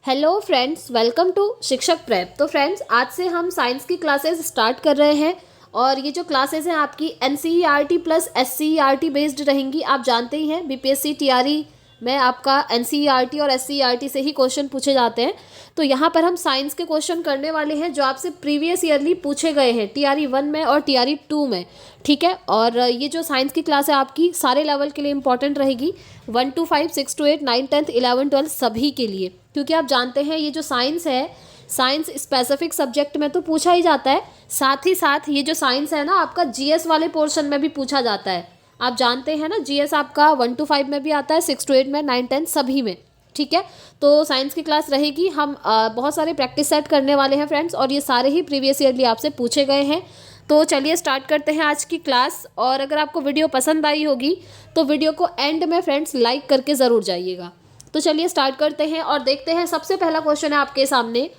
Hello friends, welcome to शिक्षक prep. तो friends, आज से हम साइंस की क्लासेस स्टार्ट कर रहे हैं और ये जो क्लासेस हैं आपकी एनसीईआरटी प्लस एससीईआरटी बेस्ड रहेंगी। आप जानते ही हैं बीपीएससी टीआरई में आपका एनसीईआरटी और एससीईआरटी से ही क्वेश्चन पूछे जाते हैं। तो यहाँ पर हम साइंस के क्वेश्चन करने वाले हैं जो आपसे प्रीवियस ईयरली पूछे गए हैं टीआरई 1 में और टीआरई 2 में, ठीक है। और ये जो साइंस की क्लास है आपकी सारे लेवल के लिए इंपॉर्टेंट रहेगी, 1 to 5, 6 to 8, 9, 10, 11, 12 सभी के लिए, क्योंकि आप जानते हैं ये जो साइंस है, साइंस स्पेसिफिक सब्जेक्ट में तो पूछा ही जाता है, साथ ही साथ ये जो साइंस है ना आपका जीएस वाले पोर्शन में भी पूछा जाता है। आप जानते हैं ना जीएस आपका 1 to 5 में भी आता है, 6 to 8 में, 9, 10 सभी में, ठीक है। तो साइंस की क्लास रहेगी। हम बहुत सारे प्रैक्टिस सेट करने वाले हैं फ्रेंड्स, और ये सारे ही प्रीवियस ईयरली आपसे पूछे गए हैं। तो चलिए स्टार्ट करते हैं आज की क्लास। और अगर आपको वीडियो पसंद आई होगी तो वीडियो को एंड में फ्रेंड्स लाइक करके ज़रूर जाइएगा। तो चलिए स्टार्ट करते हैं और देखते हैं। सबसे पहला क्वेश्चन है आपके सामने,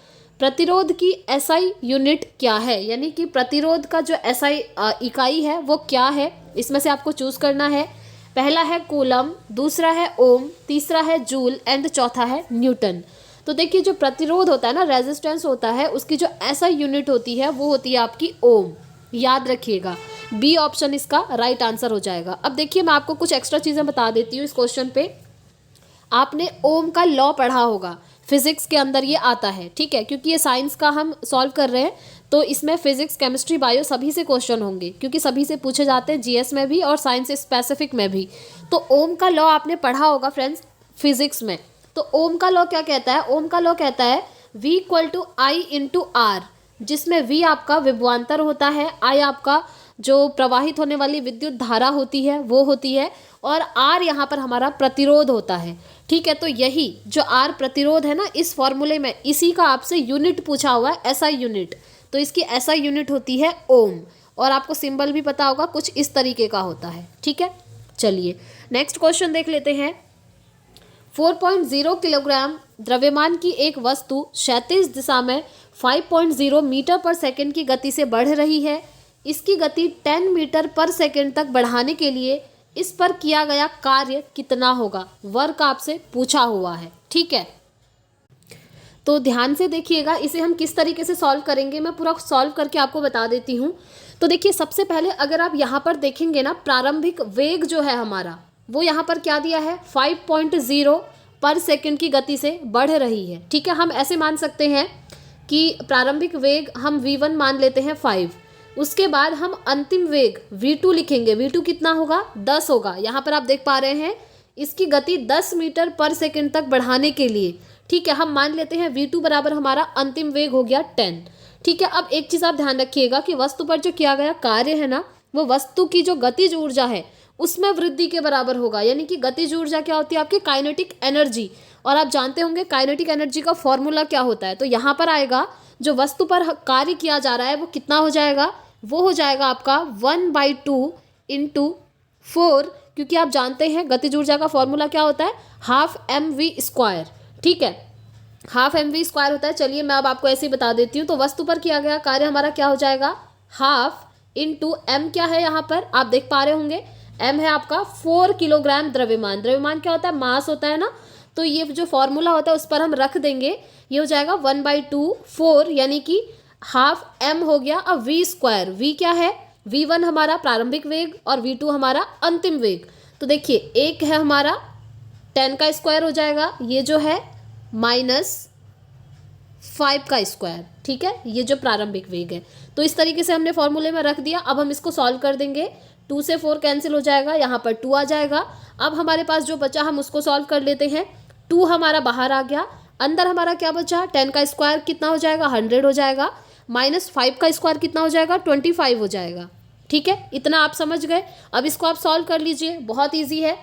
प्रतिरोध की एसआई यूनिट क्या है, यानी कि प्रतिरोध का जो एसआई इकाई है वो क्या है। इसमें से आपको चूज करना है। पहला है कूलम, दूसरा है ओम, तीसरा है जूल एंड चौथा है न्यूटन। तो देखिए जो प्रतिरोध होता है ना, रेजिस्टेंस होता है, उसकी जो एसआई यूनिट होती है वो होती है आपकी ओम। याद रखिएगा, बी ऑप्शन इसका राइट आंसर हो जाएगा। अब देखिए मैं आपको कुछ एक्स्ट्रा चीज़ें बता देती हूँ इस क्वेश्चन पे। आपने ओम का लॉ पढ़ा होगा, फिजिक्स के अंदर ये आता है, ठीक है, क्योंकि ये साइंस का हम सॉल्व कर रहे हैं तो इसमें फिजिक्स, केमिस्ट्री, बायो सभी से क्वेश्चन होंगे, क्योंकि सभी से पूछे जाते हैं, जीएस में भी और साइंस स्पेसिफिक में भी। तो ओम का लॉ आपने पढ़ा होगा फ्रेंड्स फिजिक्स में। तो ओम का लॉ क्या कहता है? ओम का लॉ कहता है V equal to I into R, जिसमें V आपका विभवांतर होता है, I आपका जो प्रवाहित होने वाली विद्युत धारा होती है वो होती है, और R यहाँ पर हमारा प्रतिरोध होता है, ठीक है। तो यही जो R प्रतिरोध है ना, इस फॉर्मूले में इसी का आपसे यूनिट पूछा हुआ है, एसआई यूनिट। तो इसकी एसआई यूनिट होती है ओम, और आपको सिंबल भी पता होगा, कुछ इस तरीके का होता है, ठीक है। चलिए नेक्स्ट क्वेश्चन देख लेते हैं। 4.0 किलोग्राम द्रव्यमान की एक वस्तु क्षैतिज दिशा में 5.0 मीटर पर सेकंड की गति से बढ़ रही है। इसकी गति 10 मीटर पर सेकंड तक बढ़ाने के लिए इस पर किया गया कार्य कितना होगा? वर्क आपसे पूछा हुआ है, ठीक है। तो ध्यान से देखिएगा, इसे हम किस तरीके से सॉल्व करेंगे मैं पूरा सॉल्व करके आपको बता देती हूँ। तो देखिए सबसे पहले अगर आप यहाँ पर देखेंगे ना, प्रारंभिक वेग जो है हमारा वो यहाँ पर क्या दिया है, 5.0 पर सेकंड की गति से बढ़ रही है, ठीक है। हम ऐसे मान सकते हैं कि प्रारंभिक वेग हम v1 मान लेते हैं 5, उसके बाद हम अंतिम वेग v2 लिखेंगे। v2 कितना होगा? 10 होगा। यहाँ पर आप देख पा रहे हैं इसकी गति 10 मीटर पर सेकंड तक बढ़ाने के लिए, ठीक है, हम मान लेते हैं v2 बराबर हमारा अंतिम वेग हो गया 10, ठीक है। अब एक चीज़ आप ध्यान रखिएगा कि वस्तु पर जो किया गया कार्य है ना, वो वस्तु की जो गतिज ऊर्जा है उसमें वृद्धि के बराबर होगा। यानी कि गतिज ऊर्जा क्या होती है? आपकी काइनेटिक एनर्जी। और आप जानते होंगे काइनेटिक एनर्जी का फॉर्मूला क्या होता है। तो यहाँ पर आएगा जो वस्तु पर कार्य किया जा रहा है वो कितना हो जाएगा? वो हो जाएगा आपका 1/2 इंटू 4, क्योंकि आप जानते हैं गतिज ऊर्जा का फॉर्मूला क्या होता है? हाफ mv², ठीक है, हाफ mv² होता है। चलिए मैं अब आपको ऐसे ही बता देती हूँ। तो वस्तु पर किया गया कार्य हमारा क्या हो जाएगा? हाफ इंटू m क्या है यहाँ पर आप देख पा रहे होंगे, m है आपका 4 किलोग्राम द्रव्यमान। द्रव्यमान क्या होता है? मास होता है ना। तो ये जो फॉर्मूला होता है उस पर हम रख देंगे, ये हो जाएगा 1/2 4, यानी कि हाफ m हो गया। अब v², v क्या है? v1 हमारा प्रारंभिक वेग और v2 हमारा अंतिम वेग। तो देखिए एक है हमारा 10 का स्क्वायर हो जाएगा, ये जो है -5 का स्क्वायर, ठीक है, ये जो प्रारंभिक वेग है। तो इस तरीके से हमने फॉर्मूले में रख दिया। अब हम इसको सॉल्व कर देंगे। 2 से 4 कैंसिल हो जाएगा, यहाँ पर 2 आ जाएगा। अब हमारे पास जो बचा हम उसको सॉल्व कर लेते हैं। 2 हमारा बाहर आ गया, अंदर हमारा क्या बचा? 10 का स्क्वायर कितना हो जाएगा? 100 हो जाएगा, -5 का स्क्वायर कितना हो जाएगा? 25 हो जाएगा, ठीक है। इतना आप समझ गए। अब इसको आप सॉल्व कर लीजिए, बहुत ईजी है।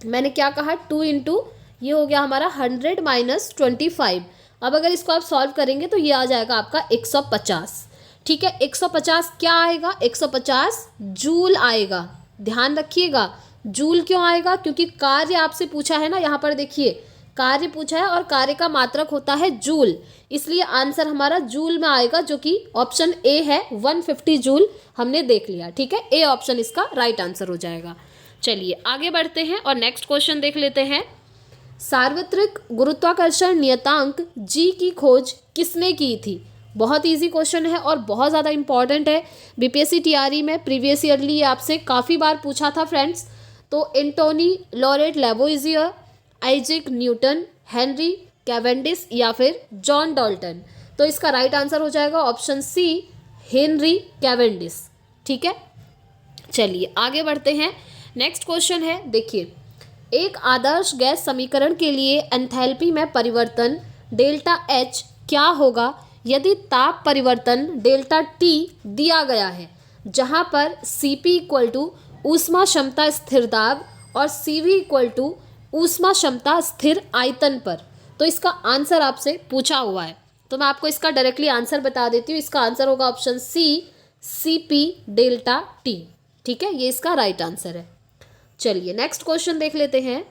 मैंने क्या कहा? 2 इंटू ये हो गया हमारा 100 माइनस 25। अब अगर इसको आप सॉल्व करेंगे तो ये आ जाएगा आपका 150, ठीक है। 150 क्या आएगा? 150 जूल आएगा। ध्यान रखिएगा, जूल क्यों आएगा? क्योंकि कार्य आपसे पूछा है ना, यहाँ पर देखिए कार्य पूछा है और कार्य का मात्रक होता है जूल, इसलिए आंसर हमारा जूल में आएगा, जो कि ऑप्शन ए है 150 जूल हमने देख लिया, ठीक है। ए ऑप्शन इसका राइट आंसर हो जाएगा। चलिए आगे बढ़ते हैं और नेक्स्ट क्वेश्चन देख लेते हैं। सार्वत्रिक गुरुत्वाकर्षण नियतांक जी की खोज किसने की थी? बहुत इजी क्वेश्चन है और बहुत ज़्यादा इंपॉर्टेंट है। बीपीएससी टीआरई में प्रीवियस ईयरली आपसे काफ़ी बार पूछा था फ्रेंड्स। तो Antoine Laurent Lavoisier, Isaac Newton, Henry Cavendish या फिर जॉन डाल्टन। तो इसका राइट आंसर हो जाएगा ऑप्शन सी, हेनरी कैवेंडिश। ठीक है, चलिए आगे बढ़ते हैं। नेक्स्ट क्वेश्चन है, देखिए, एक आदर्श गैस समीकरण के लिए एंथैल्पी में परिवर्तन डेल्टा एच क्या होगा यदि ताप परिवर्तन डेल्टा टी दिया गया है, जहां पर Cp इक्वल टू ऊष्मा क्षमता स्थिर दाब और Cv इक्वल टू ऊष्मा क्षमता स्थिर आयतन पर। तो इसका आंसर आपसे पूछा हुआ है, तो मैं आपको इसका डायरेक्टली आंसर बता देती हूँ। इसका आंसर होगा option C, Cp delta T. ठीक है, ये इसका राइट आंसर है। चलिए नेक्स्ट क्वेश्चन देख लेते हैं।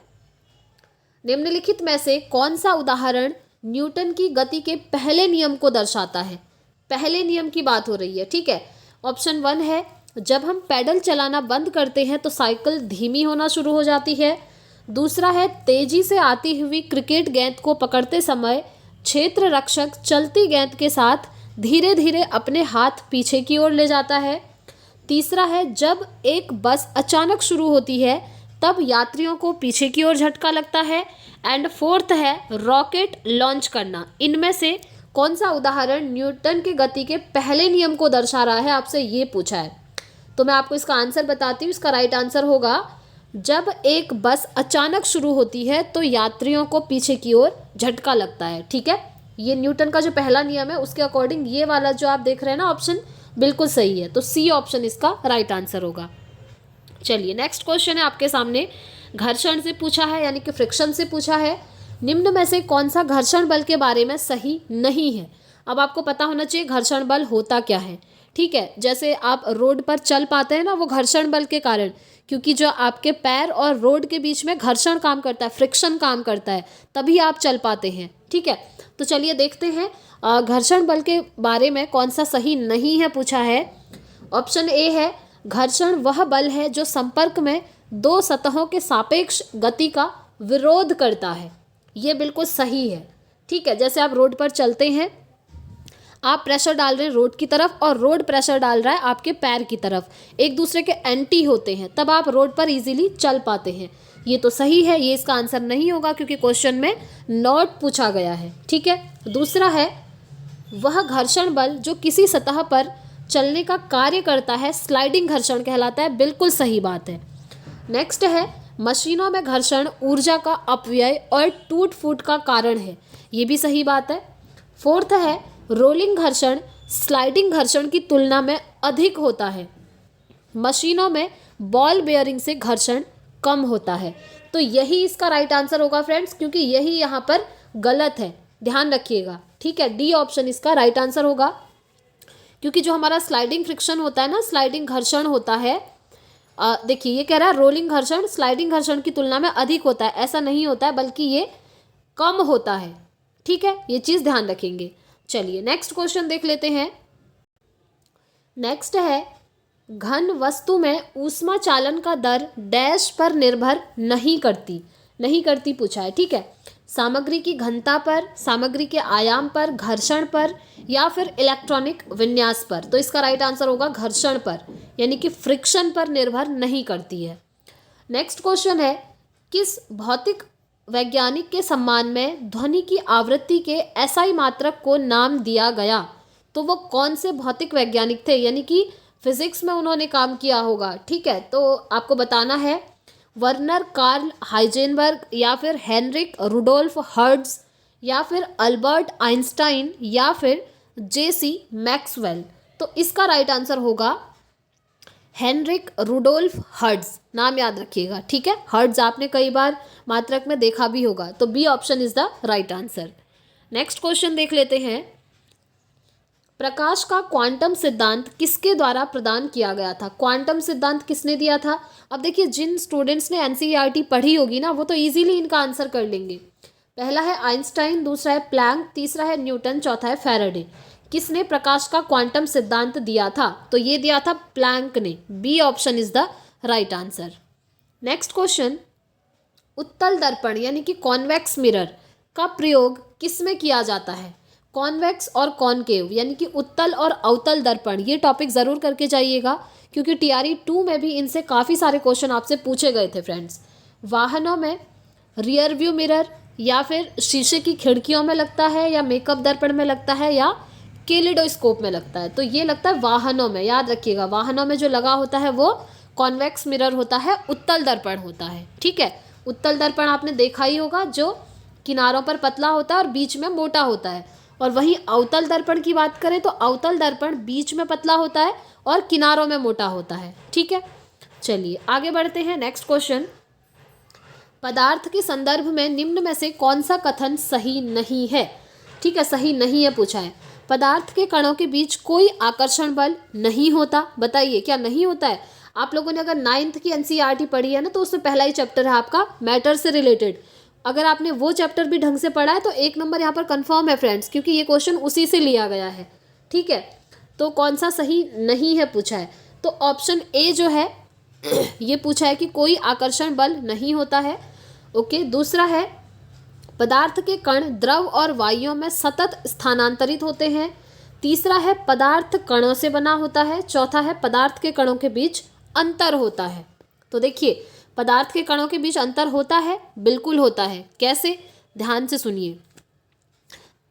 निम्नलिखित में से कौन सा उदाहरण न्यूटन की गति के पहले नियम को दर्शाता है? पहले नियम की बात हो रही है। ठीक है, ऑप्शन 1 है, जब हम पैडल चलाना बंद करते हैं तो साइकिल धीमी होना शुरू हो जाती है। दूसरा है, तेजी से आती हुई क्रिकेट गेंद को पकड़ते समय क्षेत्र रक्षक चलती गेंद के साथ धीरे धीरे अपने हाथ पीछे की ओर ले जाता है। तीसरा है, जब एक बस अचानक शुरू होती है तब यात्रियों को पीछे की ओर झटका लगता है। एंड फोर्थ है, रॉकेट लॉन्च करना। इनमें से कौन सा उदाहरण न्यूटन के गति के पहले नियम को दर्शा रहा है, आपसे ये पूछा है। तो मैं आपको इसका आंसर बताती हूँ। इसका राइट आंसर होगा, जब एक बस अचानक शुरू होती है तो यात्रियों को पीछे की ओर झटका लगता है। ठीक है, ये न्यूटन का जो पहला नियम है उसके अकॉर्डिंग ये वाला जो आप देख रहे हैं ना ऑप्शन, बिल्कुल सही है। तो सी ऑप्शन इसका राइट आंसर होगा। चलिए नेक्स्ट क्वेश्चन है आपके सामने, घर्षण से पूछा है, यानी कि फ्रिक्शन से पूछा है। निम्न में से कौन सा घर्षण बल के बारे में सही नहीं है? अब आपको पता होना चाहिए घर्षण बल होता क्या है। ठीक है, जैसे आप रोड पर चल पाते हैं ना, वो घर्षण बल के कारण, क्योंकि जो आपके पैर और रोड के बीच में घर्षण काम करता है, फ्रिक्शन काम करता है, तभी आप चल पाते हैं। ठीक है, तो चलिए देखते हैं घर्षण बल के बारे में कौन सा सही नहीं है पूछा है। ऑप्शन ए है, घर्षण वह बल है जो संपर्क में दो सतहों के सापेक्ष गति का विरोध करता है। ये बिल्कुल सही है। ठीक है, जैसे आप रोड पर चलते हैं, आप प्रेशर डाल रहे हैं रोड की तरफ और रोड प्रेशर डाल रहा है आपके पैर की तरफ, एक दूसरे के एंटी होते हैं, तब आप रोड पर इजीली चल पाते हैं। ये तो सही है, ये इसका आंसर नहीं होगा क्योंकि क्वेश्चन में नॉट पूछा गया है। ठीक है, दूसरा है, वह घर्षण बल जो किसी सतह पर चलने का कार्य करता है स्लाइडिंग घर्षण कहलाता है। बिल्कुल सही बात है। नेक्स्ट है, मशीनों में घर्षण ऊर्जा का अपव्यय और टूट फूट का कारण है। ये भी सही बात है। फोर्थ है, रोलिंग घर्षण स्लाइडिंग घर्षण की तुलना में अधिक होता है। मशीनों में बॉल बेयरिंग से घर्षण कम होता है। तो यही इसका राइट आंसर होगा फ्रेंड्स, क्योंकि यही यहाँ पर गलत है, ध्यान रखिएगा। ठीक है, डी ऑप्शन इसका राइट आंसर होगा, क्योंकि जो हमारा स्लाइडिंग फ्रिक्शन होता है ना, स्लाइडिंग घर्षण होता है, देखिए ये कह रहा है रोलिंग घर्षण स्लाइडिंग घर्षण की तुलना में अधिक होता है। ऐसा नहीं होता है, बल्कि ये कम होता है। ठीक है, ये चीज़ ध्यान रखेंगे। चलिए नेक्स्ट क्वेश्चन देख लेते हैं। नेक्स्ट है, घन वस्तु में ऊष्मा चालन का दर डैश पर निर्भर नहीं करती पूछा है। ठीक है, सामग्री की घनता पर, सामग्री के आयाम पर, घर्षण पर या फिर इलेक्ट्रॉनिक विन्यास पर। तो इसका राइट आंसर होगा घर्षण पर, यानी कि फ्रिक्शन पर निर्भर नहीं करती है। नेक्स्ट क्वेश्चन है, किस भौतिक वैज्ञानिक के सम्मान में ध्वनि की आवृत्ति के एसआई मात्रक को नाम दिया गया? तो वो कौन से भौतिक वैज्ञानिक थे, यानी कि फिजिक्स में उन्होंने काम किया होगा। ठीक है, तो आपको बताना है, वर्नर कार्ल हाइजेनबर्ग या फिर हेनरिक रुडोल्फ हर्ट्ज या फिर अल्बर्ट आइंस्टाइन या फिर जेसी मैक्सवेल। तो इसका राइट आंसर होगा हेनरिक रुडोल्फ हर्ट्ज। नाम याद रखिएगा। ठीक है, हर्ट्ज आपने कई बार मात्रक में देखा भी होगा। तो B option is the right answer. Next question देख लेते हैं। प्रकाश का क्वांटम सिद्धांत किसके द्वारा प्रदान किया गया था? क्वांटम सिद्धांत किसने दिया था? अब देखिए, जिन स्टूडेंट्स ने एनसीईआरटी पढ़ी होगी ना, वो तो इजीली इनका आंसर कर लेंगे। पहला है आइंस्टाइन, दूसरा है प्लैंक, तीसरा है न्यूटन, चौथा है फैराडे। किसने प्रकाश का क्वांटम सिद्धांत दिया था? तो ये दिया था प्लैंक ने। B option is the right answer. Next question, उत्तल दर्पण यानी कि कॉन्वेक्स मिरर का प्रयोग किस में किया जाता है? कॉन्वेक्स और कॉनकेव यानी कि उत्तल और अवतल दर्पण, ये टॉपिक ज़रूर करके जाइएगा क्योंकि TRE 2 में भी इनसे काफ़ी सारे क्वेश्चन आपसे पूछे गए थे फ्रेंड्स। वाहनों में रियर व्यू मिरर या फिर शीशे की खिड़कियों में लगता है, या मेकअप दर्पण में लगता है, या केलिडोस्कोप में लगता है? तो ये लगता है वाहनों में। याद रखिएगा, वाहनों में जो लगा होता है वो कॉन्वेक्स मिरर होता है, उत्तल दर्पण होता है। ठीक है, उत्तल दर्पण आपने देखा ही होगा, जो किनारों पर पतला होता है और बीच में मोटा होता है। और वहीं अवतल दर्पण की बात करें तो अवतल दर्पण बीच में पतला होता है और किनारों में मोटा होता है। ठीक है, चलिए आगे बढ़ते हैं। नेक्स्ट क्वेश्चन, पदार्थ के संदर्भ में निम्न में से कौन सा कथन सही नहीं है? ठीक है, सही नहीं है पूछा है। पदार्थ के कणों के बीच कोई आकर्षण बल नहीं होता। बताइए क्या नहीं होता है? आप लोगों ने अगर 9th की NCERT पढ़ी है ना, तो उसमें पहला ही चैप्टर है आपका मैटर से रिलेटेड। अगर आपने वो चैप्टर भी ढंग से पढ़ा है तो 1 नंबर यहाँ पर कंफर्म है फ्रेंड्स, क्योंकि ये क्वेश्चन उसी से लिया गया है। ठीक है, तो कौन सा सही नहीं है पूछा है, तो ऑप्शन ए जो है ये पूछा है कि कोई आकर्षण बल नहीं होता है। ओके, दूसरा है पदार्थ के कण द्रव और वायुओं में सतत स्थानांतरित होते हैं। तीसरा है पदार्थ कणों से बना होता है। चौथा है पदार्थ के कणों के बीच अंतर होता है। तो देखिए, पदार्थ के कणों के बीच अंतर होता है, बिल्कुल होता है। कैसे? ध्यान से सुनिए।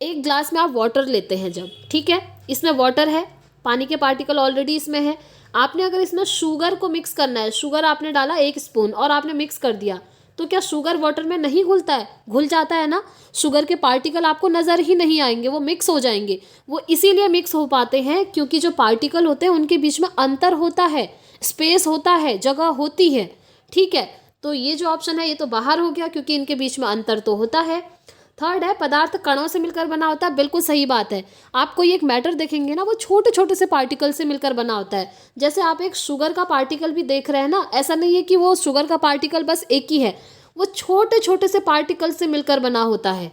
एक ग्लास में आप वाटर लेते हैं जब, ठीक है, इसमें वाटर है, पानी के पार्टिकल ऑलरेडी इसमें है। आपने अगर इसमें शुगर को मिक्स करना है, शुगर आपने डाला 1 स्पून और आपने मिक्स कर दिया, तो क्या शुगर वाटर में नहीं घुलता है? घुल जाता है ना। शुगर के पार्टिकल आपको नज़र ही नहीं आएंगे, वो मिक्स हो जाएंगे। वो इसीलिए मिक्स हो पाते हैं क्योंकि जो पार्टिकल होते हैं उनके बीच में अंतर होता है, स्पेस होता है, जगह होती है। ठीक है, तो ये जो ऑप्शन है ये तो बाहर हो गया क्योंकि इनके बीच में अंतर तो होता है। थर्ड है पदार्थ कणों से मिलकर बना होता है। बिल्कुल सही बात है। आप कोई एक मैटर देखेंगे ना, वो छोटे छोटे से पार्टिकल से मिलकर बना होता है। जैसे आप एक शुगर का पार्टिकल भी देख रहे हैं ना, ऐसा नहीं है कि वो शुगर का पार्टिकल बस एक ही है, वो छोटे छोटे से पार्टिकल से मिलकर बना होता है।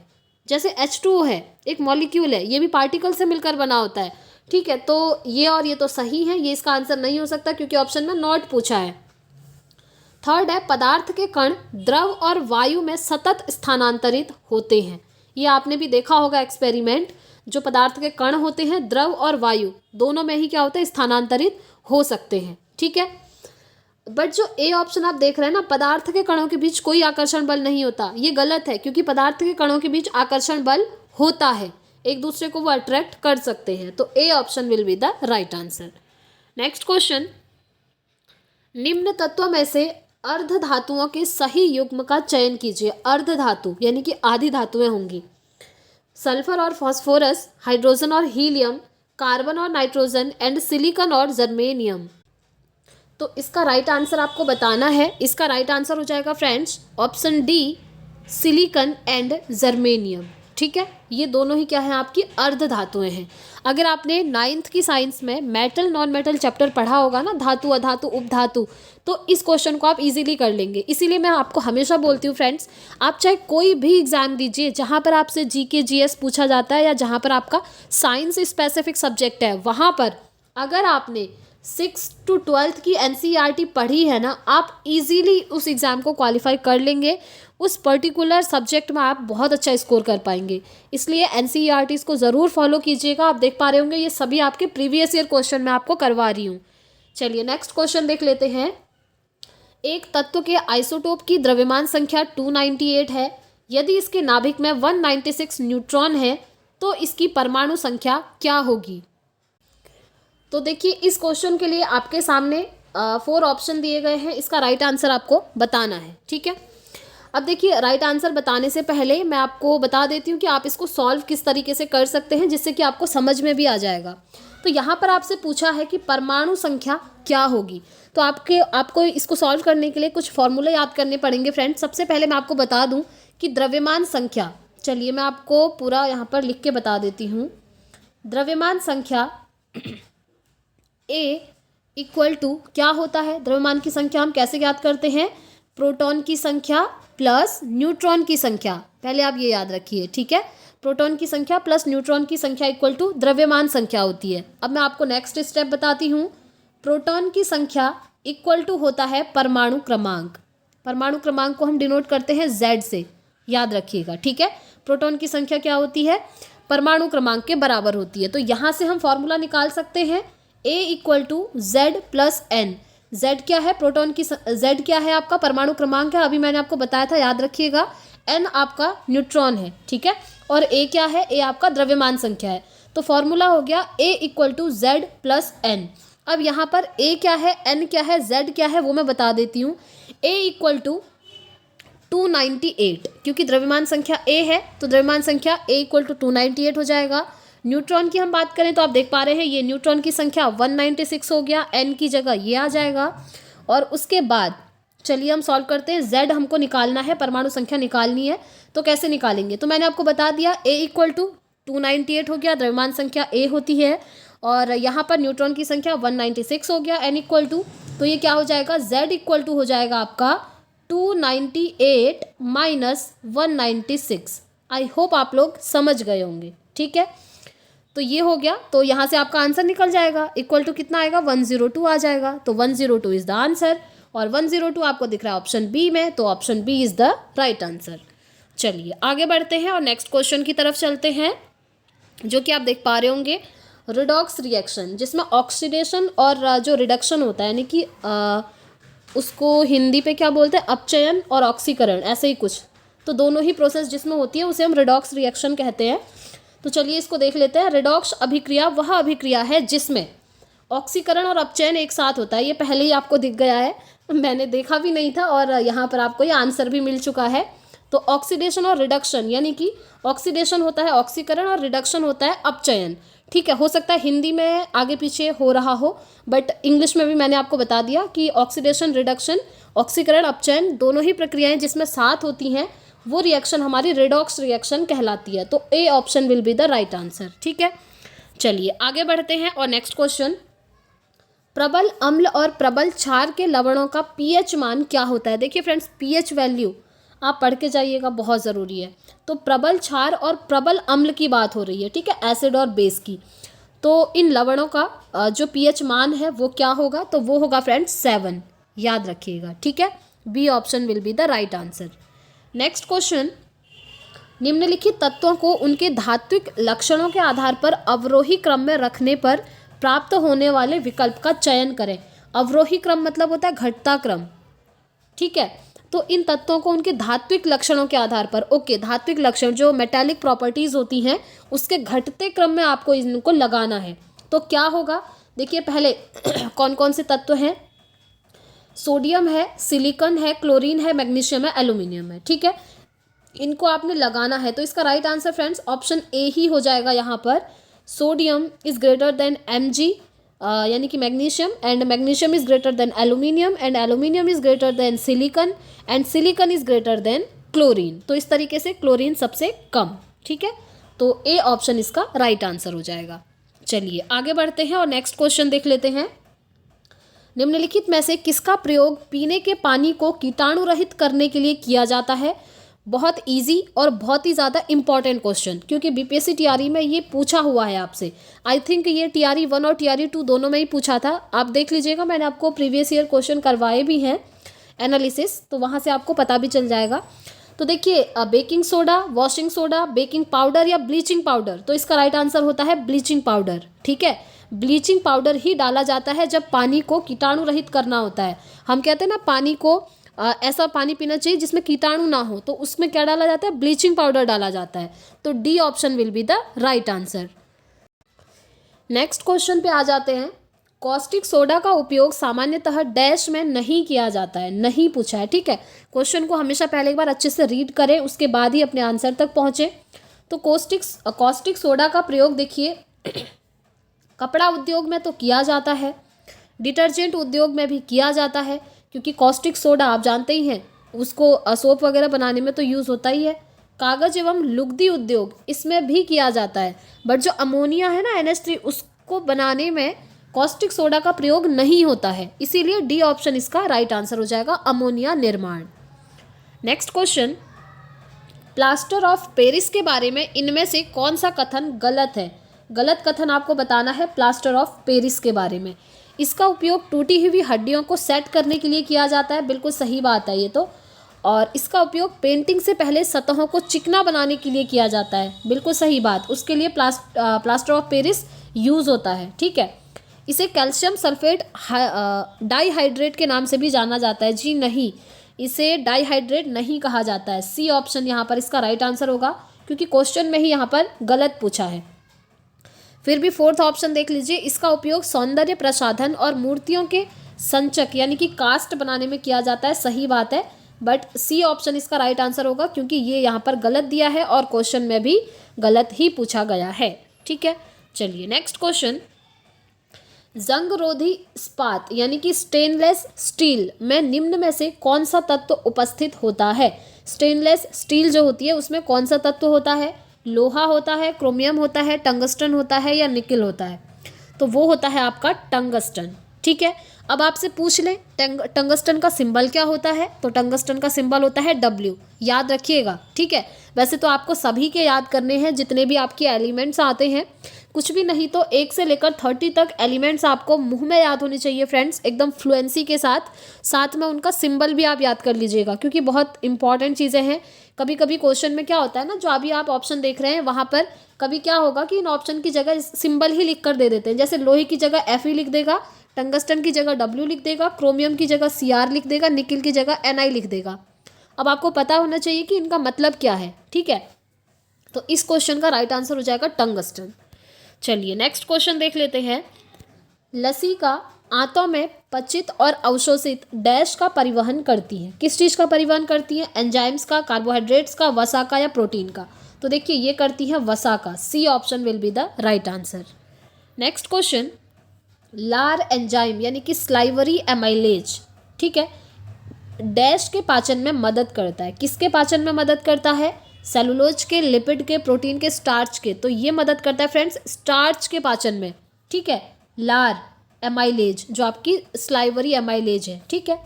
जैसे H2O है, एक मॉलिक्यूल है, ये भी पार्टिकल से मिलकर बना होता है। ठीक है, तो ये और ये तो सही है, ये इसका आंसर नहीं हो सकता क्योंकि ऑप्शन में नॉट पूछा है। थर्ड है पदार्थ के कण द्रव और वायु में सतत स्थानांतरित होते हैं। ये आपने भी देखा होगा एक्सपेरिमेंट, जो पदार्थ के कण होते हैं द्रव और वायु दोनों में ही क्या होता है, स्थानांतरित हो सकते हैं। ठीक है, बट जो ए ऑप्शन आप देख रहे हैं ना, पदार्थ के कणों के बीच कोई आकर्षण बल नहीं होता, ये गलत है क्योंकि पदार्थ के कणों के बीच आकर्षण बल होता है, एक दूसरे को वो अट्रैक्ट कर सकते हैं। तो ए option will be the right answer. Next question, निम्न तत्वों में से अर्ध धातुओं के सही युग्म का चयन कीजिए। अर्ध धातु यानी कि आधी धातुएं होंगी। सल्फर और फास्फोरस, हाइड्रोजन और हीलियम, कार्बन और नाइट्रोजन एंड सिलिकॉन और जर्मेनियम। तो इसका राइट आंसर आपको बताना है। इसका राइट आंसर हो जाएगा friends option D, silicon and germanium. ठीक है, ये दोनों ही क्या है, आपकी अर्ध धातुएं हैं। अगर आपने 9th की साइंस में मेटल नॉन मेटल चैप्टर पढ़ा होगा ना, धातु अधातु उपधातु, तो इस क्वेश्चन को आप इजीली कर लेंगे। इसीलिए मैं आपको हमेशा बोलती हूँ फ्रेंड्स, आप चाहे कोई भी एग्जाम दीजिए जहाँ पर आपसे GK GS पूछा जाता है या जहाँ पर आपका साइंस स्पेसिफिक सब्जेक्ट है, वहाँ पर अगर आपने 6th to 12th की NCERT पढ़ी है ना, आप इजीली उस एग्ज़ाम को क्वालिफाई कर लेंगे। उस पर्टिकुलर सब्जेक्ट में आप बहुत अच्छा स्कोर कर पाएंगे। इसलिए NCERTs को ज़रूर फॉलो कीजिएगा। आप देख पा रहे होंगे ये सभी आपके प्रीवियस ईयर क्वेश्चन मैं आपको करवा रही हूँ। चलिए नेक्स्ट क्वेश्चन देख लेते हैं। एक तत्व के आइसोटोप की द्रव्यमान संख्या 298 है। यदि इसके नाभिक में 196 न्यूट्रॉन है तो इसकी परमाणु संख्या क्या होगी? तो देखिए, इस क्वेश्चन के लिए आपके सामने 4 ऑप्शन दिए गए हैं। इसका राइट आंसर आपको बताना है। ठीक है, अब देखिए, राइट आंसर बताने से पहले मैं आपको बता देती हूँ कि आप इसको सॉल्व किस तरीके से कर सकते हैं, जिससे कि आपको समझ में भी आ जाएगा। तो यहाँ पर आपसे पूछा है कि परमाणु संख्या क्या होगी, तो आपको इसको सॉल्व करने के लिए कुछ फॉर्मूले याद करने पड़ेंगे फ्रेंड्स। सबसे पहले मैं आपको बता दूँ कि द्रव्यमान संख्या, चलिए मैं आपको पूरा यहाँ पर लिख के बता देती हूँ। द्रव्यमान संख्या A इक्वल टू क्या होता है, द्रव्यमान की संख्या हम कैसे याद करते हैं, प्रोटॉन की संख्या प्लस न्यूट्रॉन की संख्या। पहले आप ये याद रखिए, ठीक है, प्रोटॉन की संख्या प्लस न्यूट्रॉन की संख्या इक्वल टू द्रव्यमान संख्या होती है। अब मैं आपको नेक्स्ट स्टेप बताती हूँ। प्रोटॉन की संख्या इक्वल टू होता है परमाणु क्रमांक। परमाणु क्रमांक को हम डिनोट करते हैं Z से, याद रखिएगा, ठीक है। प्रोटॉन की संख्या क्या होती है, परमाणु क्रमांक के बराबर होती है। तो यहाँ से हम फॉर्मूला निकाल सकते हैं A equal to Z plus N। Z क्या है, प्रोटॉन की Z क्या है, आपका परमाणु क्रमांक है, अभी मैंने आपको बताया था, याद रखिएगा। N आपका न्यूट्रॉन है, ठीक है। और A क्या है, A आपका द्रव्यमान संख्या है। तो फॉर्मूला हो गया A equal to Z plus N। अब यहाँ पर A क्या है, N क्या है, Z क्या है, वो मैं बता देती हूँ। A इक्वल टू 298, क्योंकि द्रव्यमान संख्या A है तो द्रव्यमान संख्या A इक्वल टू 298 हो जाएगा। न्यूट्रॉन की हम बात करें तो आप देख पा रहे हैं ये न्यूट्रॉन की संख्या 196 हो गया, N की जगह ये आ जाएगा। और उसके बाद चलिए हम सॉल्व करते हैं। Z हमको निकालना है, परमाणु संख्या निकालनी है, तो कैसे निकालेंगे, तो मैंने आपको बता दिया A इक्वल टू 298 हो गया, द्रव्यमान संख्या A होती है, और यहाँ पर न्यूट्रॉन की संख्या 196 हो गया, N इक्वल टू, तो ये क्या हो जाएगा, Z इक्वल टू हो जाएगा आपका 298 माइनस 196। आई होप आप लोग समझ गए होंगे, ठीक है। तो ये हो गया, तो यहाँ से आपका आंसर निकल जाएगा, इक्वल टू कितना आएगा, 102 आ जाएगा। तो 102 इज द आंसर, और 102 आपको दिख रहा है ऑप्शन बी में, तो option B is the right answer. चलिए आगे बढ़ते हैं और नेक्स्ट क्वेश्चन की तरफ चलते हैं, जो कि आप देख पा रहे होंगे रिडॉक्स रिएक्शन, जिसमें ऑक्सीडेशन और जो रिडक्शन होता है, यानी कि उसको हिंदी पे क्या बोलते हैं, अपचयन और ऑक्सीकरण, ऐसे ही कुछ, तो दोनों ही प्रोसेस जिसमें होती है उसे हम रिडॉक्स रिएक्शन कहते हैं। तो चलिए इसको देख लेते हैं। रिडॉक्स अभिक्रिया वह अभिक्रिया है जिसमें ऑक्सीकरण और अपचयन एक साथ होता है। ये पहले ही आपको दिख गया है, मैंने देखा भी नहीं था, और यहाँ पर आपको ये आंसर भी मिल चुका है। तो ऑक्सीडेशन और रिडक्शन, यानी कि ऑक्सीडेशन होता है ऑक्सीकरण और रिडक्शन होता है अपचयन, ठीक है। हो सकता है हिंदी में आगे पीछे हो रहा हो, बट इंग्लिश में भी मैंने आपको बता दिया कि ऑक्सीडेशन, रिडक्शन, ऑक्सीकरण, अपचयन दोनों ही प्रक्रियाएं जिसमें साथ होती हैं वो रिएक्शन हमारी रिडॉक्स रिएक्शन कहलाती है। तो ए option will be the right answer, ठीक है। चलिए आगे बढ़ते हैं और नेक्स्ट क्वेश्चन, प्रबल अम्ल और प्रबल क्षार के लवणों का पीएच मान क्या होता है। देखिए फ्रेंड्स, पीएच वैल्यू आप पढ़ के जाइएगा, बहुत ज़रूरी है। तो प्रबल क्षार और प्रबल अम्ल की बात हो रही है, ठीक है, एसिड और बेस की। तो इन लवणों का जो पीएच मान है वो क्या होगा, तो वो होगा फ्रेंड्स 7, याद रखिएगा, ठीक है। B option will be the right answer. Next question, निम्नलिखित तत्वों को उनके धात्विक लक्षणों के आधार पर अवरोही क्रम में रखने पर प्राप्त होने वाले विकल्प का चयन करें। अवरोही क्रम मतलब होता है घटता क्रम, ठीक है। तो इन तत्वों को उनके धात्विक लक्षणों के आधार पर, ओके, धात्विक लक्षण जो मेटालिक प्रॉपर्टीज होती हैं उसके घटते क्रम में आपको इनको लगाना है। तो क्या होगा, देखिए पहले कौन कौन से तत्व हैं, सोडियम है, सिलिकॉन है, क्लोरीन है, मैग्नीशियम है, एल्यूमिनियम है, ठीक है। इनको आपने लगाना है, तो इसका right answer friends option A ही हो जाएगा। यहाँ पर sodium is greater than Mg, यानी कि magnesium, and magnesium is greater than aluminium, and aluminium is greater than silicon, and silicon is greater than chlorine. तो इस तरीके से क्लोरीन सबसे कम, ठीक है। तो ए ऑप्शन इसका राइट आंसर हो जाएगा। चलिए आगे बढ़ते हैं और नेक्स्ट क्वेश्चन देख लेते हैं। निम्नलिखित में से किसका प्रयोग पीने के पानी को कीटाणु रहित करने के लिए किया जाता है। बहुत इजी और बहुत ही ज़्यादा इंपॉर्टेंट क्वेश्चन, क्योंकि बीपीएससी टीआरई में ये पूछा हुआ है आपसे। आई थिंक ये टीआरई 1 और टीआरई 2 दोनों में ही पूछा था, आप देख लीजिएगा, मैंने आपको प्रीवियस ईयर क्वेश्चन करवाए भी हैं एनालिसिस, तो वहाँ से आपको पता भी चल जाएगा। तो देखिए baking soda, washing soda, baking powder या ब्लीचिंग पाउडर, तो इसका राइट आंसर होता है ब्लीचिंग पाउडर, ठीक है। ब्लीचिंग पाउडर ही डाला जाता है जब पानी को कीटाणु रहित करना होता है। हम कहते हैं ना पानी को ऐसा पानी पीना चाहिए जिसमें कीटाणु ना हो, तो उसमें क्या डाला जाता है, ब्लीचिंग पाउडर डाला जाता है। तो D option will be the right answer. Next question पे आ जाते हैं। कॉस्टिक सोडा का उपयोग सामान्यतः डैश में नहीं किया जाता है, नहीं पूछा है, ठीक है। क्वेश्चन को हमेशा पहले एक बार अच्छे से रीड करें, उसके बाद ही अपने आंसर तक पहुँचे। तो कॉस्टिक सोडा का प्रयोग देखिए कपड़ा उद्योग में तो किया जाता है, डिटर्जेंट उद्योग में भी किया जाता है, क्योंकि कॉस्टिक सोडा आप जानते ही हैं उसको सोप वगैरह बनाने में तो यूज़ होता ही है। कागज़ एवं लुगदी उद्योग इसमें भी किया जाता है, बट जो अमोनिया है ना NH3 उसको बनाने में कॉस्टिक सोडा का प्रयोग नहीं होता है, इसीलिए डी ऑप्शन इसका राइट आंसर हो जाएगा, अमोनिया निर्माण। Next question, plaster of Paris के बारे में इनमें से कौन सा कथन गलत है। गलत कथन आपको बताना है प्लास्टर ऑफ पेरिस के बारे में। इसका उपयोग टूटी हुई हड्डियों को सेट करने के लिए किया जाता है, बिल्कुल सही बात है ये तो। और इसका उपयोग पेंटिंग से पहले सतहों को चिकना बनाने के लिए किया जाता है, बिल्कुल सही बात, उसके लिए प्लास्टर ऑफ पेरिस यूज़ होता है, ठीक है। इसे कैल्शियम सल्फेट डाइहाइड्रेट के नाम से भी जाना जाता है। जी नहीं, इसे डाइहाइड्रेट नहीं कहा जाता है। सी ऑप्शन यहाँ पर इसका राइट आंसर होगा, क्योंकि क्वेश्चन में ही यहाँ पर गलत पूछा है। फिर भी फोर्थ ऑप्शन देख लीजिए, इसका उपयोग सौंदर्य प्रसाधन और मूर्तियों के संचक यानी कि कास्ट बनाने में किया जाता है, सही बात है, बट सी ऑप्शन इसका राइट आंसर होगा, क्योंकि ये यहाँ पर गलत दिया है और क्वेश्चन में भी गलत ही पूछा गया है, ठीक है। चलिए नेक्स्ट क्वेश्चन, जंगरोधी इस्पात यानी कि स्टेनलेस स्टील में निम्न में से कौन सा तत्व उपस्थित होता है। स्टेनलेस स्टील जो होती है उसमें कौन सा तत्व होता है, लोहा होता है, क्रोमियम होता है, टंगस्टन होता है या निकिल होता है। तो वो होता है आपका टंगस्टन, ठीक है। अब आपसे पूछ लें टंगस्टन का सिंबल क्या होता है, तो टंगस्टन का सिंबल होता है W, याद रखिएगा, ठीक है। वैसे तो आपको सभी के याद करने हैं जितने भी आपके एलिमेंट्स आते हैं, कुछ भी नहीं तो 1 से लेकर 30 तक एलिमेंट्स आपको मुंह में याद होने चाहिए फ्रेंड्स, एकदम फ्लुएंसी के साथ, साथ में उनका सिंबल भी आप याद कर लीजिएगा, क्योंकि बहुत इंपॉर्टेंट चीज़ें हैं। कभी कभी क्वेश्चन में क्या होता है ना, जो अभी आप ऑप्शन देख रहे हैं वहाँ पर कभी क्या होगा कि इन ऑप्शन की जगह सिंबल ही लिख कर दे देते हैं। जैसे लोहे की जगह Fe लिख देगा, टंगस्टन की जगह W लिख देगा, क्रोमियम की जगह Cr लिख देगा, निकिल की जगह Ni लिख देगा। अब आपको पता होना चाहिए कि इनका मतलब क्या है, ठीक है। तो इस क्वेश्चन का राइट आंसर हो जाएगा टंगस्टन। चलिए नेक्स्ट क्वेश्चन देख लेते हैं, लसिका आंतों में पचित और अवशोषित डैश का परिवहन करती है। किस चीज़ का परिवहन करती है, एंजाइम्स का, कार्बोहाइड्रेट्स का, वसा का या प्रोटीन का। तो देखिए ये करती है वसा का, C option will be the right answer. Next question, लार एंजाइम यानी कि स्लाइवरी एमाइलेज, ठीक है, डैश के पाचन में मदद करता है। किसके पाचन में मदद करता है, सेलुलोज के, लिपिड के, प्रोटीन के, स्टार्च के। तो ये मदद करता है फ्रेंड्स स्टार्च के पाचन में, ठीक है, लार एमाइलेज जो आपकी स्लाइवरी एमाइलेज है, ठीक है।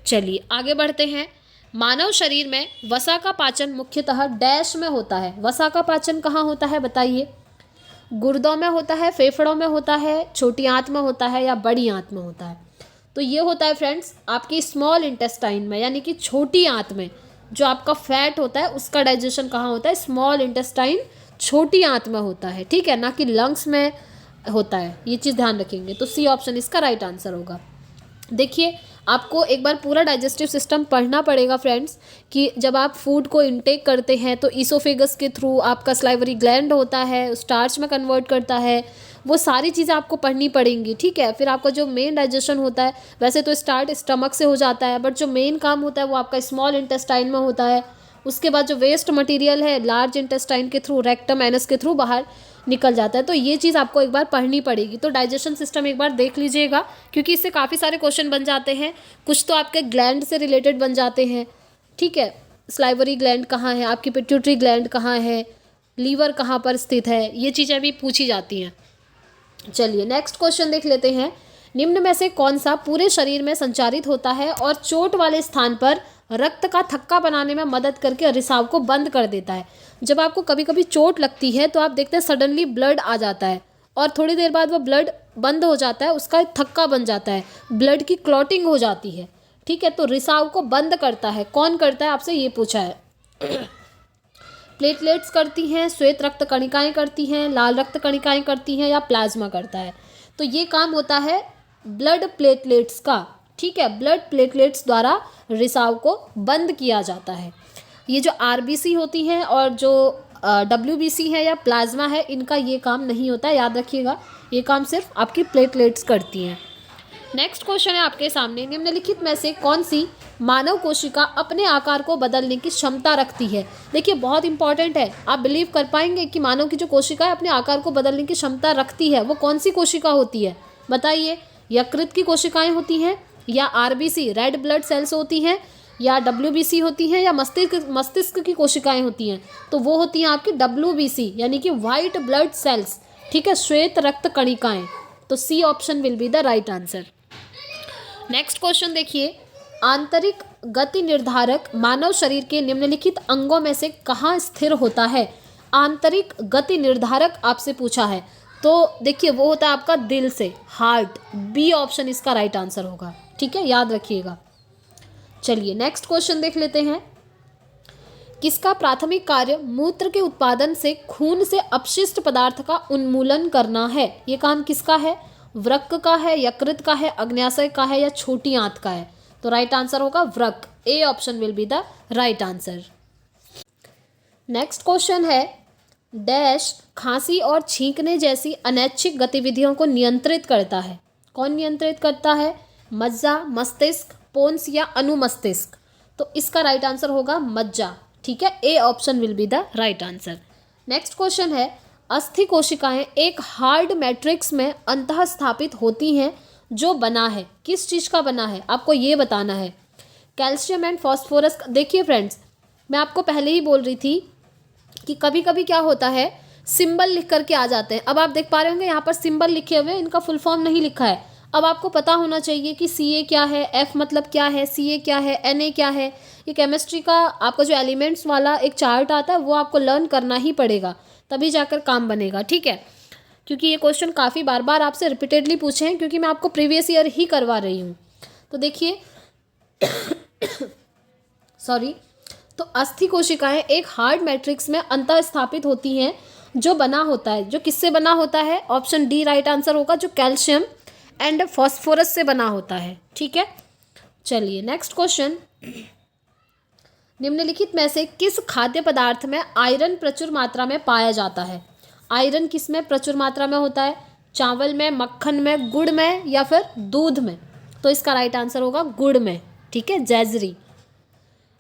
चलिए आगे बढ़ते हैं, मानव शरीर में वसा का पाचन मुख्यतः डैश में होता है। वसा का पाचन कहाँ होता है बताइए, गुर्दों में होता है, फेफड़ों में होता है, छोटी आंत में होता है या बड़ी आंत में होता है। तो ये होता है फ्रेंड्स आपकी स्मॉल इंटेस्टाइन में, यानी कि छोटी आंत में। जो आपका फैट होता है उसका डाइजेशन कहाँ होता है, स्मॉल इंटेस्टाइन, छोटी आंत में होता है, ठीक है, ना कि लंग्स में होता है। ये चीज़ ध्यान रखेंगे। तो सी ऑप्शन इसका राइट आंसर होगा। देखिए आपको एक बार पूरा डाइजेस्टिव सिस्टम पढ़ना पड़ेगा फ्रेंड्स, कि जब आप फूड को इनटेक करते हैं तो ईसोफेगस के थ्रू आपका स्लाइवरी ग्लैंड होता है, स्टार्च में कन्वर्ट करता है, वो सारी चीज़ें आपको पढ़नी पड़ेंगी, ठीक है। फिर आपका जो मेन डाइजेशन होता है, वैसे तो स्टार्ट स्टमक से हो जाता है, बट जो मेन काम होता है वो आपका स्मॉल इंटेस्टाइन में होता है। उसके बाद जो वेस्ट मटेरियल है लार्ज इंटेस्टाइन के थ्रू, रेक्टम, एनस के थ्रू बाहर निकल जाता है। तो ये चीज़ आपको एक बार पढ़नी पड़ेगी। तो डाइजेशन सिस्टम एक बार देख लीजिएगा, क्योंकि इससे काफ़ी सारे क्वेश्चन बन जाते हैं। कुछ तो आपके ग्लैंड से रिलेटेड बन जाते हैं, ठीक है, स्लाइवरी ग्लैंड कहाँ है, आपकी पिट्यूटरी ग्लैंड कहाँ है, लीवर कहाँ पर स्थित है, ये चीज़ें भी पूछी जाती हैं। चलिए नेक्स्ट क्वेश्चन देख लेते हैं, निम्न में से कौन सा पूरे शरीर में संचारित होता है और चोट वाले स्थान पर रक्त का थक्का बनाने में मदद करके रिसाव को बंद कर देता है। जब आपको कभी कभी चोट लगती है तो आप देखते हैं सडनली ब्लड आ जाता है और थोड़ी देर बाद वो ब्लड बंद हो जाता है, उसका थक्का बन जाता है, ब्लड की क्लॉटिंग हो जाती है, ठीक है। तो रिसाव को बंद करता है, कौन करता है आपसे ये पूछा है। प्लेटलेट्स करती हैं, श्वेत रक्त कणिकाएँ करती हैं, लाल रक्त कणिकाएँ करती हैं या प्लाज्मा करता है। तो ये काम होता है ब्लड प्लेटलेट्स का, ठीक है, ब्लड प्लेटलेट्स द्वारा रिसाव को बंद किया जाता है। ये जो आरबीसी होती हैं और जो डब्ल्यूबीसी है या प्लाज्मा है, इनका ये काम नहीं होता है, याद रखिएगा, ये काम सिर्फ आपकी प्लेटलेट्स करती हैं। नेक्स्ट क्वेश्चन है आपके सामने, निम्नलिखित में से कौन सी मानव कोशिका अपने आकार को बदलने की क्षमता रखती है। देखिए बहुत इंपॉर्टेंट है, आप बिलीव कर पाएंगे कि मानव की जो कोशिका है अपने आकार को बदलने की क्षमता रखती है, वो कौन सी कोशिका होती है बताइए। यकृत की कोशिकाएं होती हैं, या आरबीसी रेड ब्लड सेल्स होती हैं, या डब्ल्यूबीसी होती हैं, या मस्तिष्क की कोशिकाएं होती हैं। तो वो होती हैं आपकी डब्ल्यूबीसी यानी कि वाइट ब्लड सेल्स, ठीक है, श्वेत रक्त कणिकाएं। तो C option will be the right answer. Next question देखिए, आंतरिक गति निर्धारक मानव शरीर के निम्नलिखित अंगों में से कहाँ स्थिर होता है। आंतरिक गति निर्धारक आपसे पूछा है, तो देखिए वो होता है आपका दिल से, हार्ट। बी ऑप्शन इसका राइट आंसर होगा, ठीक है, याद रखिएगा। चलिए नेक्स्ट क्वेश्चन देख लेते हैं। किसका प्राथमिक कार्य मूत्र के उत्पादन से खून से अपशिष्ट पदार्थ का उन्मूलन करना है? ये काम किसका है? वृक्क का है, यकृत का है, अग्न्याशय का है या छोटी आंत का है? तो राइट आंसर होगा वृक्क। A option will be the right answer. Next question है, डैश खांसी और छींकने जैसी अनैच्छिक गतिविधियों को नियंत्रित करता है? कौन नियंत्रित करता है? मज्जा, मस्तिष्क, पोन्स या अनुमस्तिष्क? तो इसका राइट आंसर होगा मज्जा, ठीक है। ए option will be the right answer. Next question है, अस्थि कोशिकाएं एक हार्ड मैट्रिक्स में अंतः स्थापित होती हैं जो बना है, किस चीज़ का बना है? आपको ये बताना है। Calcium and phosphorus. देखिए फ्रेंड्स, मैं आपको पहले ही बोल रही थी कि कभी कभी क्या होता है, सिंबल लिख करके आ जाते हैं। अब आप देख पा रहे होंगे यहाँ पर सिंबल लिखे हुए हैं, इनका फुल फॉर्म नहीं लिखा है। अब आपको पता होना चाहिए कि CA क्या है, F मतलब क्या है, CA क्या है, Na क्या है। ये केमिस्ट्री का आपका जो एलिमेंट्स वाला एक चार्ट आता है वो आपको लर्न करना ही पड़ेगा, तभी जाकर काम बनेगा, ठीक है। क्योंकि ये क्वेश्चन काफ़ी बार बार आपसे रिपीटेडली पूछे हैं, क्योंकि मैं आपको प्रीवियस ईयर ही करवा रही हूँ। तो देखिए सॉरी, तो अस्थि कोशिकाएं एक हार्ड मैट्रिक्स में अंतः स्थापित होती हैं जो बना होता है, जो किससे बना होता है? ऑप्शन डी राइट आंसर होगा, जो कैल्शियम एंड फॉस्फोरस से बना होता है, ठीक है। चलिए नेक्स्ट क्वेश्चन, निम्नलिखित में से किस खाद्य पदार्थ में आयरन प्रचुर मात्रा में पाया जाता है? आयरन किस में प्रचुर मात्रा में होता है? चावल में, मक्खन में, गुड़ में या फिर दूध में? तो इसका राइट आंसर होगा गुड़ में, ठीक है, जैजरी।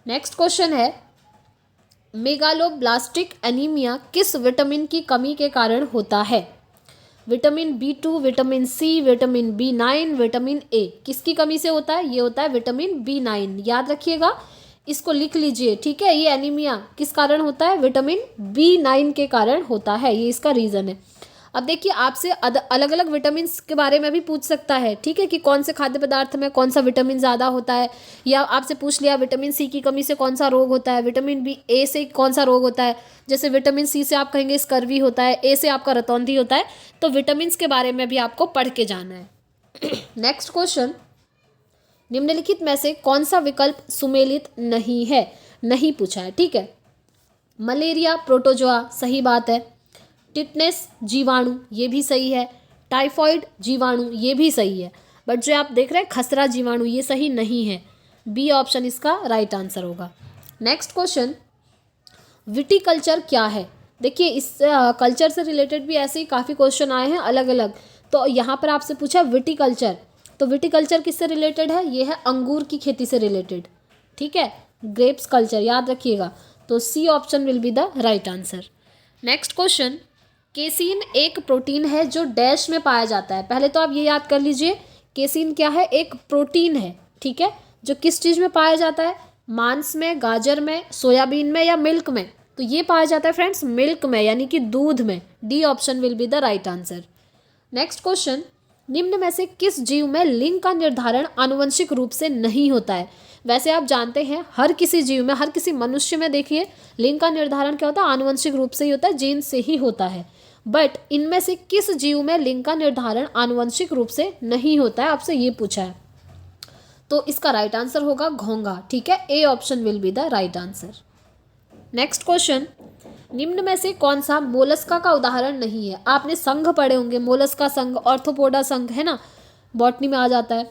नेक्स्ट क्वेश्चन है, मेगालोब्लास्टिक एनीमिया किस विटामिन की कमी के कारण होता है? Vitamin B2, vitamin C, vitamin B9, vitamin A? किसकी कमी से होता है? ये होता है विटामिन B9, याद रखिएगा, इसको लिख लीजिए, ठीक है। ये एनीमिया किस कारण होता है? विटामिन B9 के कारण होता है, ये इसका रीज़न है। अब देखिए आपसे अलग अलग विटामिन के बारे में भी पूछ सकता है, ठीक है, कि कौन से खाद्य पदार्थ में कौन सा विटामिन ज़्यादा होता है, या आपसे पूछ लिया विटामिन C की कमी से कौन सा रोग होता है, विटामिन A से कौन सा रोग होता है। जैसे विटामिन C से आप कहेंगे स्कर्वी होता है, A से आपका रतौंधी होता है। तो विटामिन के बारे में भी आपको पढ़ के जाना है। नेक्स्ट क्वेश्चन, निम्नलिखित में से कौन सा विकल्प सुमेलित नहीं है? नहीं पूछा है, ठीक है। मलेरिया प्रोटोजोआ, सही बात है। टिटनेस जीवाणु, ये भी सही है। टाइफॉइड जीवाणु, ये भी सही है। बट जो आप देख रहे हैं खसरा जीवाणु, ये सही नहीं है। बी ऑप्शन इसका राइट आंसर होगा। नेक्स्ट क्वेश्चन, विटिकल्चर क्या है? देखिए इस कल्चर से रिलेटेड भी ऐसे ही काफ़ी क्वेश्चन आए हैं अलग अलग। तो यहाँ पर आपसे पूछा विटिकल्चर, तो विटिकल्चर किससे रिलेटेड है? ये है अंगूर की खेती से रिलेटेड, ठीक है, ग्रेप्स कल्चर, याद रखिएगा। तो C option will be the right answer. Next question, casein एक प्रोटीन है जो डैश में पाया जाता है। पहले तो आप ये याद कर लीजिए, केसीन क्या है? एक प्रोटीन है, ठीक है, जो किस चीज़ में पाया जाता है? मांस में, गाजर में, सोयाबीन में या मिल्क में? तो ये पाया जाता है फ्रेंड्स मिल्क में, यानी कि दूध में। D option will be the right answer. Next question, निम्न में से किस जीव में लिंग का निर्धारण आनुवंशिक रूप से नहीं होता है? वैसे आप जानते हैं हर किसी जीव में, हर किसी मनुष्य में देखिए लिंग का निर्धारण क्या होता है? आनुवंशिक रूप से ही होता है, जीन से ही होता है। बट इनमें से किस जीव में लिंग का निर्धारण आनुवंशिक रूप से नहीं होता है? आपसे ये पूछा है। तो इसका राइट आंसर होगा घोंघा, ठीक है। ए option will be the right answer. Next question, निम्न में से कौन सा मोलस्का का उदाहरण नहीं है? आपने संघ पढ़े होंगे, मोलस्का संघ, ऑर्थोपोडा संघ, है ना, बॉटनी में आ जाता है।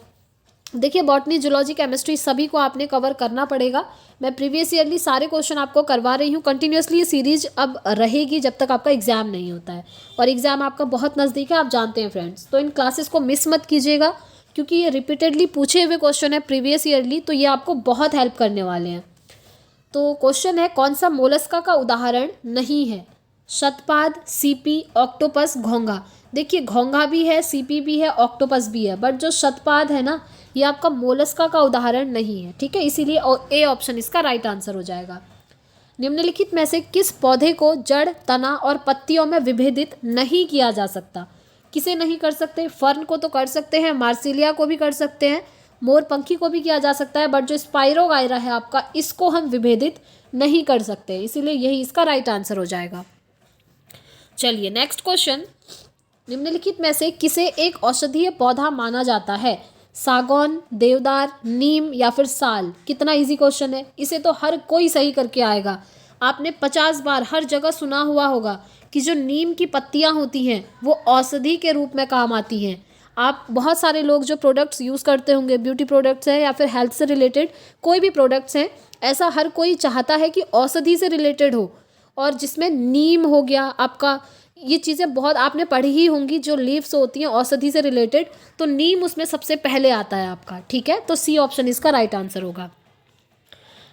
देखिए बॉटनी, जूलॉजी, केमिस्ट्री सभी को आपने कवर करना पड़ेगा। मैं प्रीवियस ईयरली सारे क्वेश्चन आपको करवा रही हूँ। कंटिन्यूसली ये सीरीज अब रहेगी जब तक आपका एग्जाम नहीं होता है, और एग्जाम आपका बहुत नज़दीक है, आप जानते हैं फ्रेंड्स। तो इन क्लासेस को मिस मत कीजिएगा, क्योंकि ये रिपीटेडली पूछे हुए क्वेश्चन है प्रीवियस ईयरली, तो ये आपको बहुत हेल्प करने वाले हैं। तो क्वेश्चन है, कौन सा मोलस्का का उदाहरण नहीं है? शतपाद, सीपी, ऑक्टोपस, घोंघा। देखिए घोंघा भी है, सीपी भी है, ऑक्टोपस भी है, बट जो शतपाद है ना, ये आपका मोलस्का का उदाहरण नहीं है, ठीक है, इसीलिए ए ऑप्शन इसका राइट आंसर हो जाएगा। निम्नलिखित में से किस पौधे को जड़, तना और पत्तियों में विभेदित नहीं किया जा सकता? किसे नहीं कर सकते? फर्न को तो कर सकते हैं, मार्सिलिया को भी कर सकते हैं, मोरपंखी को भी किया जा सकता है, बट जो स्पाइरोगायरा है आपका, इसको हम विभेदित नहीं कर सकते, इसीलिए यही इसका राइट आंसर हो जाएगा। चलिए नेक्स्ट क्वेश्चन, निम्नलिखित में से किसे एक औषधीय पौधा माना जाता है? सागौन, देवदार, नीम या फिर साल? कितना इजी क्वेश्चन है, इसे तो हर कोई सही करके आएगा। आपने 50 बार हर जगह सुना हुआ होगा कि जो नीम की पत्तियां होती हैं वो औषधि के रूप में काम आती हैं। आप बहुत सारे लोग जो प्रोडक्ट्स यूज़ करते होंगे, ब्यूटी प्रोडक्ट्स हैं या फिर हेल्थ से रिलेटेड कोई भी प्रोडक्ट्स हैं, ऐसा हर कोई चाहता है कि औषधि से रिलेटेड हो, और जिसमें नीम हो गया आपका, ये चीज़ें बहुत आपने पढ़ी ही होंगी, जो लीव्स होती हैं औषधि से रिलेटेड, तो नीम उसमें सबसे पहले आता है आपका। ठीक है, तो सी ऑप्शन इसका राइट आंसर होगा।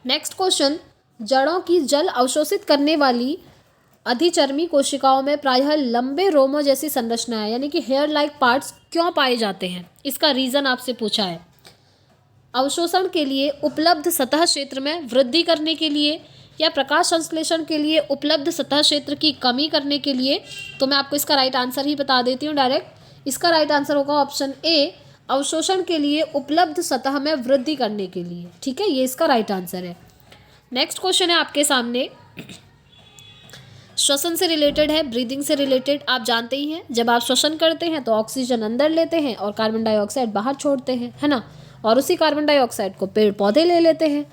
नेक्स्ट क्वेश्चन, जड़ों की जल अवशोषित करने वाली अधिचर्मी कोशिकाओं में प्रायः लंबे रोमों जैसी संरचना है, यानी कि हेयर लाइक पार्ट्स क्यों पाए जाते हैं? इसका रीज़न आपसे पूछा है। अवशोषण के लिए, उपलब्ध सतह क्षेत्र में वृद्धि करने के लिए, या प्रकाश संश्लेषण के लिए उपलब्ध सतह क्षेत्र की कमी करने के लिए? तो मैं आपको इसका राइट आंसर ही बता देती हूँ डायरेक्ट। इसका राइट आंसर होगा ऑप्शन ए, अवशोषण के लिए उपलब्ध सतह में वृद्धि करने के लिए। ठीक है, ये इसका राइट आंसर है। नेक्स्ट क्वेश्चन है आपके सामने, श्वसन से रिलेटेड है, ब्रीदिंग से रिलेटेड। आप जानते ही हैं, जब आप श्वसन करते हैं तो ऑक्सीजन अंदर लेते हैं और कार्बन डाइऑक्साइड बाहर छोड़ते हैं, है ना, और उसी कार्बन डाइऑक्साइड को पेड़ पौधे ले लेते हैं।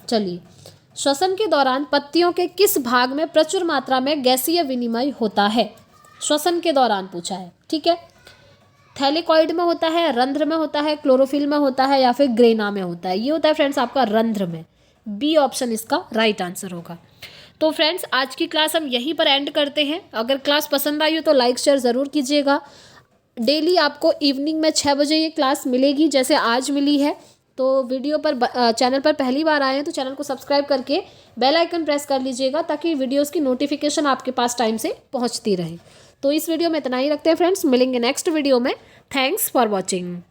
चलिए, श्वसन के दौरान पत्तियों के किस भाग में प्रचुर मात्रा में गैसीय विनिमय होता है? श्वसन के दौरान पूछा है। ठीक है, थैलेकॉइड में होता है, रंध्र में होता है, क्लोरोफिल में होता है, या फिर ग्रेना में होता है? ये होता है फ्रेंड्स आपका रंध्र में। बी ऑप्शन इसका राइट आंसर होगा। तो फ्रेंड्स, आज की क्लास हम यहीं पर एंड करते हैं। अगर क्लास पसंद आई हो तो लाइक शेयर ज़रूर कीजिएगा। डेली आपको इवनिंग में 6 बजे ये क्लास मिलेगी, जैसे आज मिली है। तो वीडियो पर चैनल पर पहली बार आए हैं तो चैनल को सब्सक्राइब करके बेल आइकन प्रेस कर लीजिएगा, ताकि वीडियोस की नोटिफिकेशन आपके पास टाइम से पहुंचती रहे। तो इस वीडियो में इतना ही रखते हैं फ्रेंड्स, मिलेंगे नेक्स्ट वीडियो में। Thanks for watching.